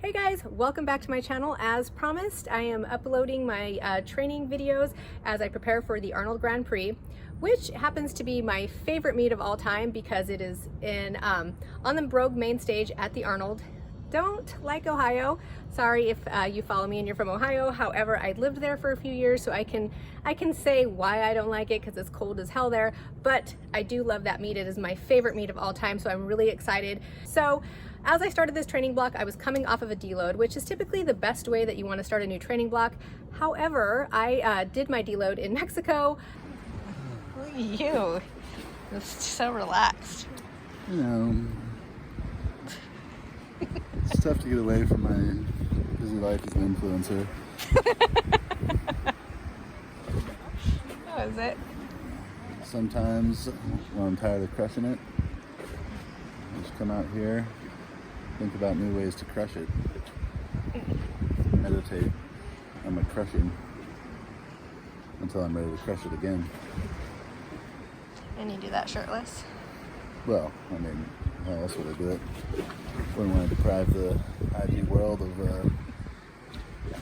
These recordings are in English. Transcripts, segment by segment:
Hey guys, welcome back to my channel. As promised, I am uploading my training videos as I prepare for the Arnold Grand Prix, which happens to be my favorite meet of all time because it is in on the Brogue main stage at the Arnold. Don't like Ohio. Sorry if you follow me and you're from Ohio. However, I lived there for a few years, so I can say why I don't like it because it's cold as hell there. But I do love that meet. It is my favorite meet of all time, so I'm really excited. So as I started this training block, I was coming off of a deload, which is typically the best way that you want to start a new training block. However, I did my deload in Mexico. Look at you. You're so relaxed. You know, it's tough to get away from my busy life as an influencer. Oh, is it? Sometimes when I'm tired of crushing it, I just come out here, think about new ways to crush it. Meditate on my crushing until I'm ready to crush it again. And you do that shirtless? Well, I mean, how else would I do it? Wouldn't want to deprive the IV world of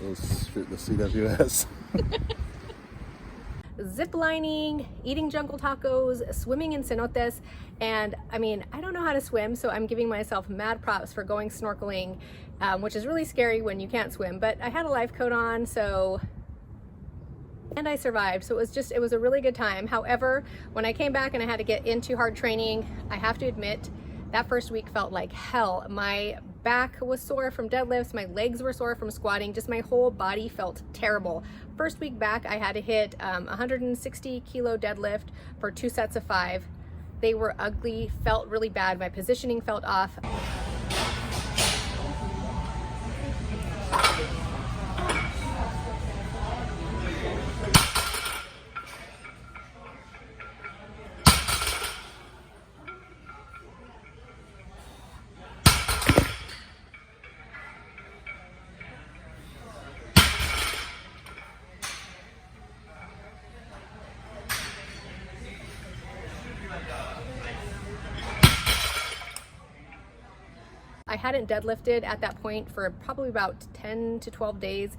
those shirtless CWS. Zip lining, eating jungle tacos, swimming in cenotes, and I mean, I don't know how to swim, so I'm giving myself mad props for going snorkeling, which is really scary when you can't swim, but I had a life coat on, and I survived, so it was a really good time. However, when I came back and I had to get into hard training, I have to admit, that first week felt like hell. My back was sore from deadlifts, my legs were sore from squatting, just my whole body felt terrible. First week back, I had to hit 160 kilo deadlift for 2 sets of 5. They were ugly, felt really bad, my positioning felt off. I hadn't deadlifted at that point for probably about 10 to 12 days,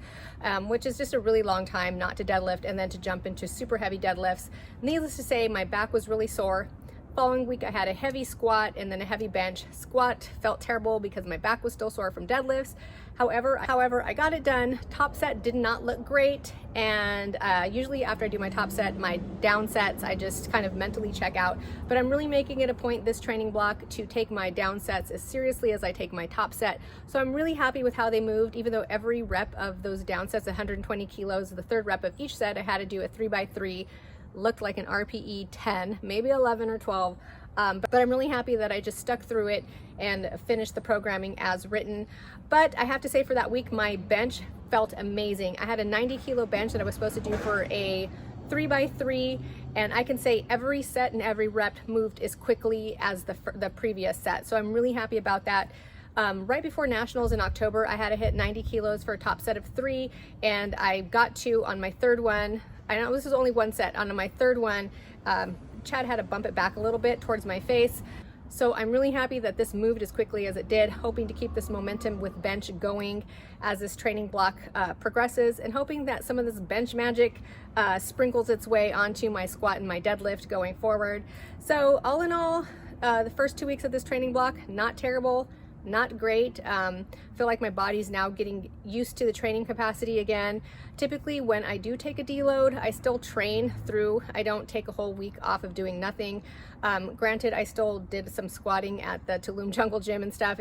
which is just a really long time not to deadlift and then to jump into super heavy deadlifts. Needless to say, my back was really sore. Following week, I had a heavy squat and then a heavy bench. Squat felt terrible because my back was still sore from deadlifts. However, I got it done. Top set did not look great, and usually after I do my top set, my down sets, I just kind of mentally check out. But I'm really making it a point this training block to take my down sets as seriously as I take my top set. So I'm really happy with how they moved, even though every rep of those down sets, 120 kilos, the third rep of each set, I had to do a 3x3, looked like an RPE 10, maybe 11 or 12. But I'm really happy that I just stuck through it and finished the programming as written. But I have to say, for that week, my bench felt amazing. I had a 90 kilo bench that I was supposed to do for a 3x3, and I can say every set and every rep moved as quickly as the previous set. So I'm really happy about that. Right before nationals in October, I had to hit 90 kilos for a top set of 3, and I got to on my third one. I know this was only one set. On my third one, Chad had to bump it back a little bit towards my face. So I'm really happy that this moved as quickly as it did, hoping to keep this momentum with bench going as this training block progresses, and hoping that some of this bench magic sprinkles its way onto my squat and my deadlift going forward. So all in all, the first 2 weeks of this training block, not terrible, not great. Feel like my body's now getting used to the training capacity again. Typically when I do take a deload, I still train through. I don't take a whole week off of doing nothing. Granted, I still did some squatting at the Tulum Jungle Gym and stuff.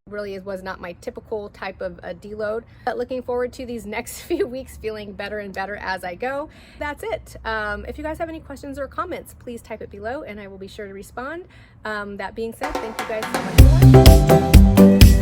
Really was not my typical type of a deload, but looking forward to these next few weeks feeling better and better as I go. That's it. If you guys have any questions or comments, please type it below and I will be sure to respond. That being said, thank you guys so much for watching.